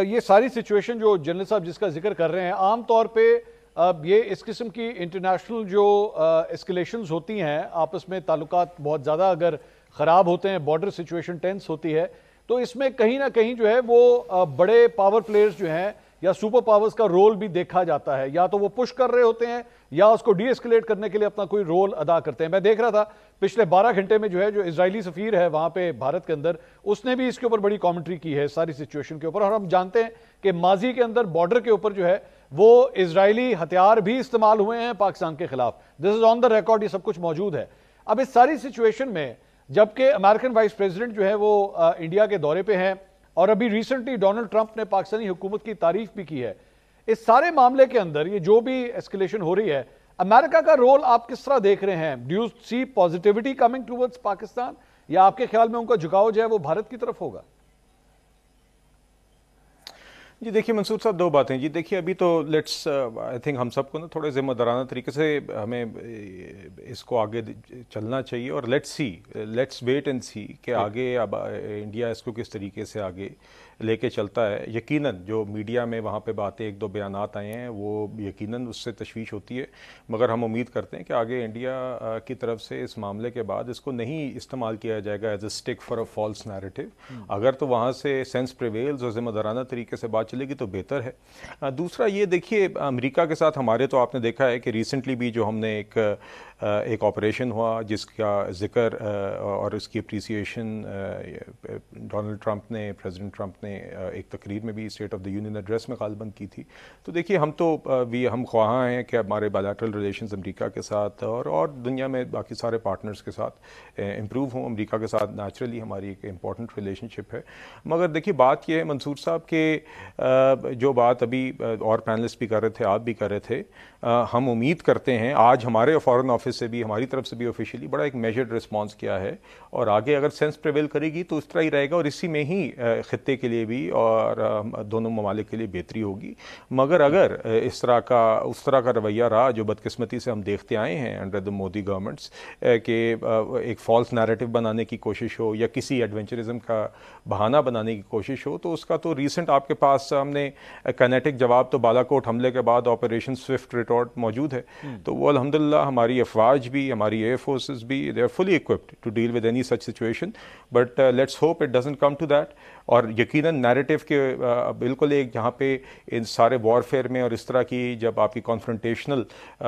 یہ ساری سچویشن جو جنرل صاحب جس کا ذکر کر رہے ہیں، عام طور پہ یہ اس قسم کی انٹرنیشنل جو اسکلیشنز ہوتی ہیں، آپس میں تعلقات بہت زیادہ اگر خراب ہوتے ہیں، بارڈر سچویشن ٹینس ہوتی ہے، تو اس میں کہیں نہ کہیں جو ہے وہ بڑے پاور پلیئرز جو ہیں یا سپر پاورز کا رول بھی دیکھا جاتا ہے، یا تو وہ پش کر رہے ہوتے ہیں یا اس کو ڈی ایسکلیٹ کرنے کے لیے اپنا کوئی رول ادا کرتے ہیں۔ میں دیکھ رہا تھا پچھلے 12 گھنٹے میں جو ہے جو اسرائیلی سفیر ہے وہاں پہ بھارت کے اندر، اس نے بھی اس کے اوپر بڑی کامنٹری کی ہے ساری سچویشن کے اوپر، اور ہم جانتے ہیں کہ ماضی کے اندر بارڈر کے اوپر جو ہے وہ اسرائیلی ہتھیار بھی استعمال ہوئے ہیں پاکستان کے خلاف۔ دس از آن دا ریکارڈ، یہ سب کچھ موجود ہے۔ اب اس ساری سچویشن میں جبکہ امریکن وائس پریزیڈنٹ جو ہے وہ انڈیا کے دورے پہ ہیں، اور ابھی ریسنٹلی ڈونلڈ ٹرمپ نے پاکستانی حکومت کی تعریف بھی کی ہے، اس سارے معاملے کے اندر یہ جو بھی ایسکلیشن ہو رہی ہے، امریکہ کا رول آپ کس طرح دیکھ رہے ہیں؟ Do you see positivity coming towards Pakistan, یا آپ کے خیال میں ان کا جھکاؤ جو ہے وہ بھارت کی طرف ہوگا؟ جی دیکھیے منصور صاحب، دو باتیں۔ جی دیکھیے ابھی تو لیٹس آئی تھنک ہم سب کو نا تھوڑے ذمہ دارانہ طریقے سے ہمیں اس کو آگے چلنا چاہیے، اور لیٹس ویٹ اینڈ سی کہ آگے اب انڈیا اس کو کس طریقے سے آگے لے کے چلتا ہے۔ یقیناً جو میڈیا میں وہاں پہ باتیں ایک دو بیانات آئے ہیں وہ یقیناً اس سے تشویش ہوتی ہے، مگر ہم امید کرتے ہیں کہ آگے انڈیا کی طرف سے اس معاملے کے بعد اس کو نہیں استعمال کیا جائے گا as a stick for a false narrative. اگر تو وہاں سے سینس پریویلز اور ذمہ دارانہ طریقے سے بات چلے گی تو بہتر ہے۔ دوسرا یہ دیکھیے امریکہ کے ساتھ ہمارے تو آپ نے دیکھا ہے کہ ریسنٹلی بھی جو ہم نے ایک آپریشن ہوا جس کا ذکر اور اس کی اپریسیشن ڈونلڈ ٹرمپ نے، پریزیڈنٹ ٹرمپ نے ایک تقریر میں بھی state of the union address میں غالباً کی تھی۔ تو دیکھیے ہم تو ہم خواہاں ہیں کہ ہمارے بائلیٹرل ریلیشنز امریکہ کے ساتھ اور دنیا میں باقی سارے پارٹنرز کے ساتھ امپروو ہوں۔ امریکہ کے ساتھ نیچرلی ہماری ایک امپورٹنٹ ریلیشن شپ ہے، مگر دیکھیے بات یہ ہے منصور صاحب کہ جو بات ابھی اور پینلسٹ بھی کر رہے تھے، آپ بھی کر رہے تھے، ہم امید کرتے ہیں آج ہمارے فارن آفس سے بھی، ہماری طرف سے بھی آفیشیلی بڑا ایک میجرڈ رسپانس کیا ہے، اور آگے اگر سینس پریویل کرے گی تو اس طرح ہی رہے گا، اور اسی میں ہی خطے کے لیے بھی اور دونوں ممالک کے لیے بہتری ہوگی۔ مگر اگر اس طرح کا رویہ رہا جو بدقسمتی سے ہم دیکھتے آئے ہیں انڈر دی مودی گورنمنٹس، کہ ایک فالس نیریٹو بنانے کی کوشش ہو یا کسی ایڈونچرزم کا بہانہ بنانے کی کوشش ہو، تو اس کا تو ریسنٹ آپ کے پاس ہم نے کائنیٹک جواب تو بالاکوٹ حملے کے بعد آپریشن سوئفٹ ریٹارٹ موجود ہے، تو وہ الحمدللہ ہماری افواج بھی، ہماری ایئر فورسز بھی they are fully equipped to deal with any such situation, but let's hope it doesn't come to that. اور یقیناً نیریٹو کے بالکل ایک جہاں پہ ان سارے وارفیئر میں اور اس طرح کی جب آپ کی کانفرنٹیشنل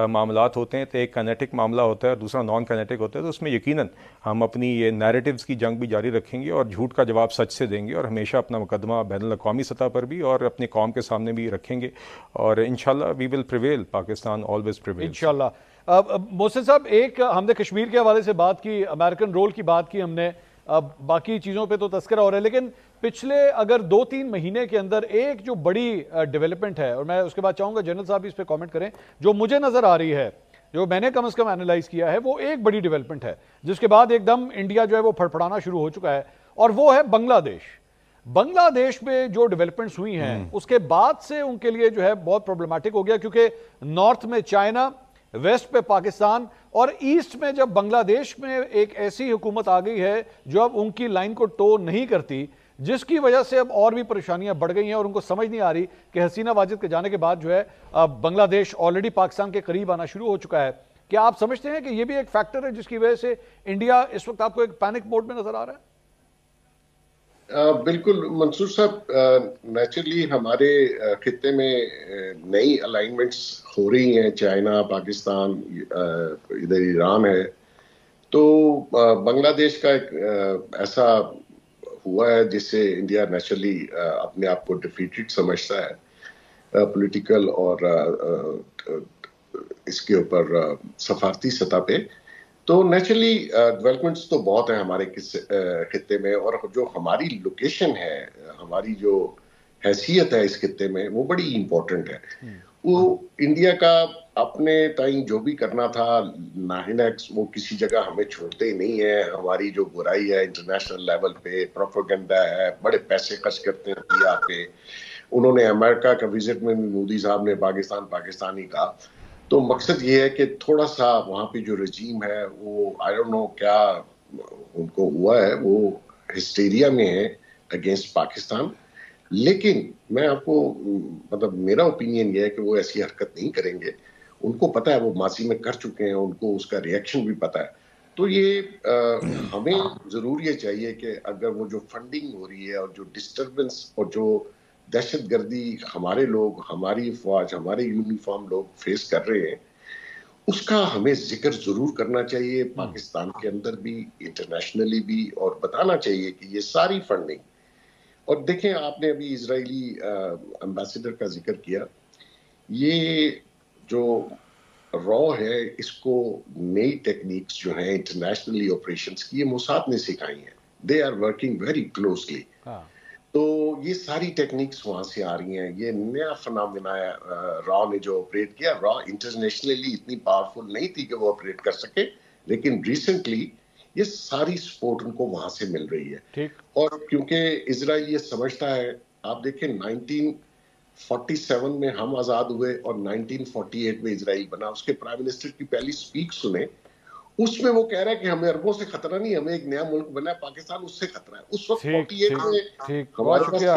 معاملات ہوتے ہیں تو ایک کائنیٹک معاملہ ہوتا ہے اور دوسرا نان کائنیٹک ہوتا ہے، تو اس میں یقیناً ہم اپنی یہ نیریٹیوز کی جنگ بھی جاری رکھیں گے اور جھوٹ کا جواب سچ سے دیں گے، اور ہمیشہ اپنا مقدمہ بین الاقوامی سطح پر بھی اور اپنے قوم کے سامنے بھی رکھیں گے، اور انشاءاللہ وی ول پریویل، پاکستان آلویز پریویل انشاءاللہ۔ محسن صاحب، ایک ہم نے کشمیر کے حوالے سے بات کی، امریکن رول کی بات کی ہم نے، باقی چیزوں پہ تو تذکرہ ہو رہا ہے، لیکن پچھلے اگر 2-3 مہینے کے اندر ایک جو بڑی ڈیولپمنٹ ہے، اور میں اس کے بعد چاہوں گا جنرل صاحب بھی اس پہ کامنٹ کریں، جو مجھے نظر آ رہی ہے، جو میں نے کم از کم اینالائز کیا ہے، وہ ایک بڑی ڈیولپمنٹ ہے جس کے بعد ایک دم انڈیا جو ہے وہ پھڑپڑانا شروع ہو چکا ہے، اور وہ ہے بنگلہ دیش میں جو ڈیولپمنٹس ہوئی ہیں اس کے بعد سے ان کے لیے جو ہے بہت پرابلمٹک ہو گیا، کیونکہ نارتھ میں چائنا، ویسٹ پہ پاکستان، اور ایسٹ میں جب بنگلہ دیش میں ایک ایسی حکومت آ گئی ہے جو اب ان کی لائن کو ٹو نہیں کرتی، جس کی وجہ سے اب اور بھی پریشانیاں بڑھ گئی ہیں، اور ان کو سمجھ نہیں آ رہی کہ حسینہ واجد کے جانے کے بعد جو ہے بنگلہ دیش آلریڈی پاکستان کے قریب آنا شروع ہو چکا ہے۔ کیا آپ سمجھتے ہیں کہ یہ بھی ایک فیکٹر ہے جس کی وجہ سے انڈیا اس وقت آپ کو ایک پینک موڈ میں نظر آ رہا ہے؟ بالکل منصور صاحب، نیچرلی ہمارے خطے میں نئی الائنمنٹس ہو رہی ہیں، چائنا، پاکستان، ادھر ایران ہے، تو بنگلہ دیش کا ایک ایسا ہوا ہے جس سے انڈیا نیچرلی اپنے آپ کو ڈیفیٹڈ سمجھتا ہے پولیٹیکل اور اس کے اوپر سفارتی سطح پہ۔ تو نیچرلی ڈیولپمنٹس تو بہت ہیں ہمارے خطے میں، اور جو ہماری لوکیشن ہے، ہماری جو حیثیت ہے اس خطے میں، وہ بڑی امپورٹنٹ ہے۔ وہ انڈیا کا اپنے تائیں جو بھی کرنا تھا ناہنیکس، وہ کسی جگہ ہمیں چھوڑتے ہی نہیں ہے۔ ہماری جو برائی ہے انٹرنیشنل لیول پہ، پروپیگنڈا ہے، بڑے پیسے خرچ کرتے ہیں انڈیا پہ۔ انہوں نے امریکہ کا وزٹ میں مودی صاحب نے پاکستانی کہا، تو مقصد یہ ہے کہ تھوڑا سا وہاں پہ جو رجیم ہے وہ آئی ڈونٹ نو کیا ان کو ہوا ہے، وہ ہسٹیریا میں ہے اگینسٹ پاکستان۔ لیکن میں آپ کو مطلب میرا اوپینین یہ ہے کہ وہ ایسی حرکت نہیں کریں گے. ان کو پتا ہے وہ ماضی میں کر چکے ہیں, ان کو اس کا ریئیکشن بھی پتا ہے. تو یہ ہمیں ضرور یہ چاہیے کہ اگر وہ جو فنڈنگ ہو رہی ہے اور جو ڈسٹربنس اور جو دہشت گردی ہمارے لوگ, ہماری فوج, ہمارے یونیفارم لوگ فیس کر رہے ہیں, اس کا ہمیں ذکر ضرور کرنا چاہیے پاکستان کے اندر بھی, انٹرنیشنلی بھی, اور بتانا چاہیے کہ یہ ساری فنڈنگ. اور دیکھیں آپ نے ابھی اسرائیلی امبیسڈر کا ذکر کیا, یہ جو را ہے اس کو نئی ٹیکنیکس جو ہیں انٹرنیشنلی آپریشنز کی, یہ موساد نے سکھائی ہیں. They are working very closely. تو یہ ساری ٹیکنیکس وہاں سے آ رہی ہیں. یہ نیا فنامنا ہے را نے جو آپریٹ کیا. را انٹرنیشنلی اتنی پاورفل نہیں تھی کہ وہ آپریٹ کر سکے, لیکن ریسنٹلی یہ ساری سپورٹ ان کو وہاں سے مل رہی ہے. اور کیونکہ اسرائیل یہ سمجھتا ہے, آپ دیکھیں 1947 میں ہم آزاد ہوئے اور 1948 میں اسرائیل بنا. اس کے پرائم منسٹر کی پہلی سپیک سنیں, اس میں وہ کہہ رہا ہے کہ ہمیں عربوں سے خطرہ نہیں, ہمیں ایک نیا ملک بنا ہے پاکستان, اس سے خطرہ ہے. اس وقت 48 میں ٹھیک, بہت شکریہ.